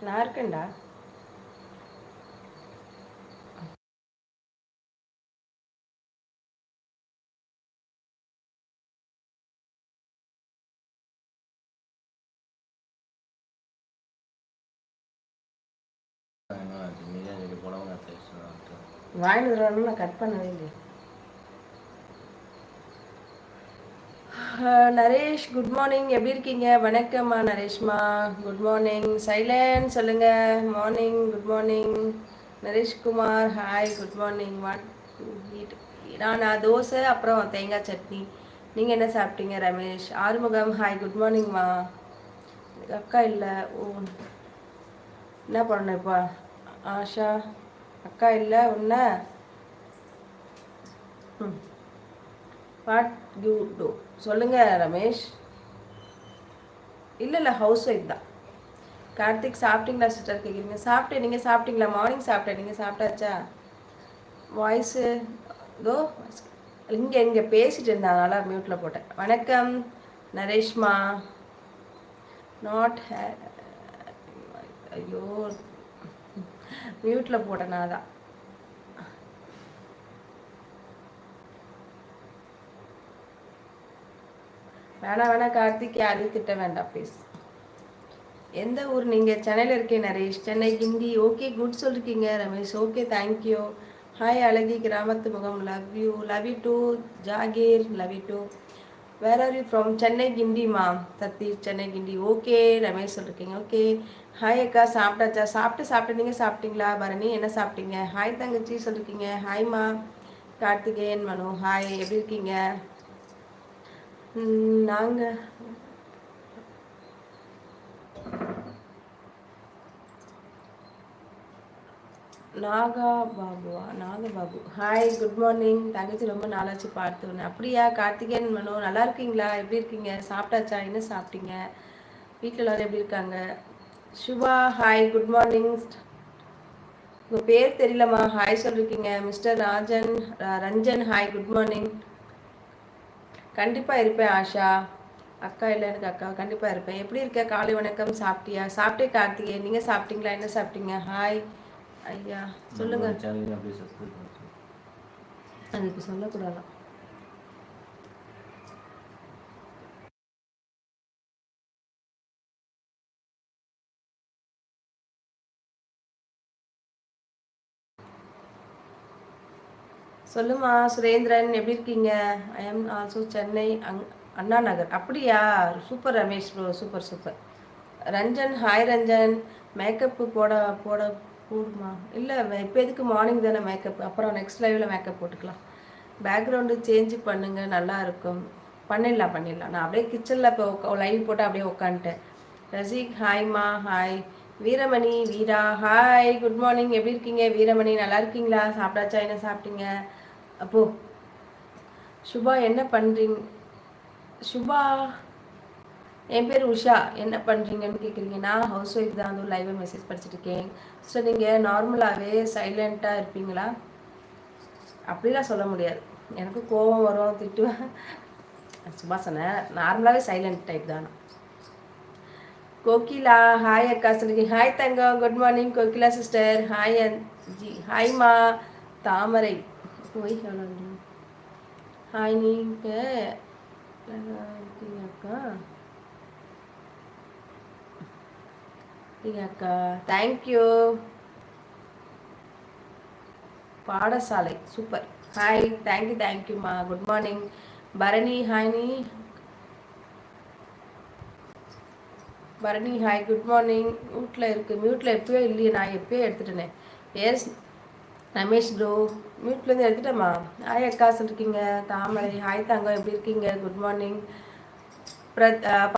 நான் இருக்கேன்டா. வாங்கிட்டு வரணும், நான் கட் பண்ணவே இல்லை. நரேஷ் குட் மார்னிங், எப்படி இருக்கீங்க? வணக்கம்மா நரேஷ்மா, குட் மார்னிங். சைலண்ட் சொல்லுங்க. Morning, good morning. Nareshkumar hi, good morning. What eat? நான் தோசை அப்புறம் தேங்காய் சட்னி. நீங்கள் என்ன சாப்பிட்டீங்க? ரமேஷ் ஆறுமுகம் ஹாய், குட் மார்னிங்மா. அக்கா இல்லை. ஓ, என்ன பண்ணணும் இப்போ? ஆஷா அக்கா இல்லை உன்ன. வாட் யூ டூ சொல்லுங்க ரமேஷ். இல்லை இல்லை, ஹவுஸ் ஒய்ஃப் தான். கார்த்திக் சாப்பிட்டீங்களா சிஸ்டர் கேட்குறீங்க? சாப்பிட்டேன், நீங்கள் சாப்பிட்டீங்களா? மார்னிங் சாப்பிட்டேன், நீங்கள் சாப்பிட்டாச்சா? வாய்ஸு இதோ இங்கே பேசிட்டு இருந்தாங்க, அதனால மியூட்டில் போட்டேன். வணக்கம் நரேஷ்மா. நாட் ஐயோ, மியூட்டில் போட்டேன் நான் தான். வேணாம் கார்த்திக், யாரையும் திட்ட வேண்டாம் ப்ளீஸ். எந்த ஊர் நீங்கள்? சென்னையில் இருக்கேன் நரேஷ். சென்னை ஹிந்தி ஓகே, குட் சொல்லிருக்கீங்க ரமேஷ். Okay, thank you. ஹாய் அழகி கிராமத்து முகம், love you too Zakir, love you too. Where are you from? Chennai கிண்டிமா சத்தீஷ், சென்னை கிண்டி. ஓகே ரமேஷ் சொல்லிருக்கீங்க. ஓகே ஹாய் அக்கா, சாப்பிட்டாச்சா? சாப்பிட்டு நீங்கள் சாப்பிட்டீங்களா? பரணி என்ன சாப்பிட்டீங்க? ஹாய் தங்கச்சி சொல்லிருக்கீங்க. ஹாய்மா. கார்த்திகேயன் மனு ஹாய், எப்படி இருக்கீங்க? நாங்கள் நாகபாபு ஹாய், குட் மார்னிங். தங்கச்சி ரொம்ப நாளாச்சு பார்த்துன்னு. அப்படியா கார்த்திகேயன் மனோ, நல்லா இருக்கீங்களா? எப்படி இருக்கீங்க? சாப்பிட்டாச்சா? என்ன சாப்பிட்டீங்க? வீட்டில் எல்லாரும் எப்படி இருக்காங்க? Shubha hi, good morning. உங்கள் பேர் தெரியலம்மா, ஹாய் சொல்லியிருக்கீங்க. Mister Ranjan hi, good morning. கண்டிப்பாக இருப்பேன் ஆஷா. அக்கா இல்லை எனக்கு, அக்கா கண்டிப்பாக இருப்பேன். எப்படி இருக்க? காலை வணக்கம். சாப்பிட்டியா? சாப்பிட்டே கார்த்திகேயன், நீங்கள் சாப்பிட்டீங்களா? என்ன சாப்பிட்டீங்க? ஹாய் ஐயா சொல்லுங்க. அது இப்போ சொல்லக்கூடாதான். சொல்லுமா சுரேந்திரன், எப்படி இருக்கீங்க? I am also Chennai Anna Nagar. அப்படியா? Super Ramesh bro, super super. Ranjan hi Ranjan. Makeup போட போடுமா? இல்லை இப்போ எதுக்கு? மார்னிங் தானே மேக்கப், அப்புறம் நெக்ஸ்ட் லைவில் மேக்கப் போட்டுக்கலாம். பேக்ரவுண்டு சேஞ்ச் பண்ணுங்க, நல்லா இருக்கும். பண்ணிடலாம். நான் அப்படியே கிச்சனில் இப்போ லைவ் போட்டு அப்படியே உட்காந்துட்டேன். ரசிக் ஹாய்மா ஹாய். வீரமணி வீரா ஹாய், குட் மார்னிங். எப்படி இருக்கீங்க வீரமணி? நல்லா இருக்கீங்களா? சாப்பிட்டாச்சா? என்ன சாப்பிட்டீங்க? அப்போ சுபா என்ன பண்ணுறீங்க? சுபா என் பேர் உஷா. என்ன பண்ணுறீங்கன்னு கேட்குறீங்க. நான் ஹவுஸ் ஒய்ஃப் தான், வந்து லைவாக மெசேஜ் படிச்சுட்டு இருக்கேன். ஸோ நீங்கள் நார்மலாகவே சைலண்ட்டாக இருப்பீங்களா? அப்படிலாம் சொல்ல முடியாது. எனக்கு கோபம் வரும், திட்டுவேன். சும்மா சொன்னேன், நார்மலாகவே சைலண்ட் டைப் தான். கோகிலா ஹாய் அக்கா சொல்லுங்க. ஹாய் தங்கம், good morning Kokila sister. Hi ji ஹாய்மா. தாமரை போய் ஹாய், நீங்கள் அக்கா அக்கா தேங்க்யூ. பாடசாலை சூப்பர். ஹாய், தேங்க்யூம்மா. Good morning Bharani. Bharani hi, good morning. மியூட்டில் இருக்குது. மியூட்டில் எப்போயோ இல்லையே, நான் எப்போயோ எடுத்துட்டேனே. எஸ் ரமேஷ் ப்ரோ, மியூட்லேருந்து எடுத்துட்டேம்மா. ஹாய் அக்கா சொல்லிருக்கீங்க. தாமரை ஹாய் தங்கம், எப்படி இருக்கீங்க? Good morning.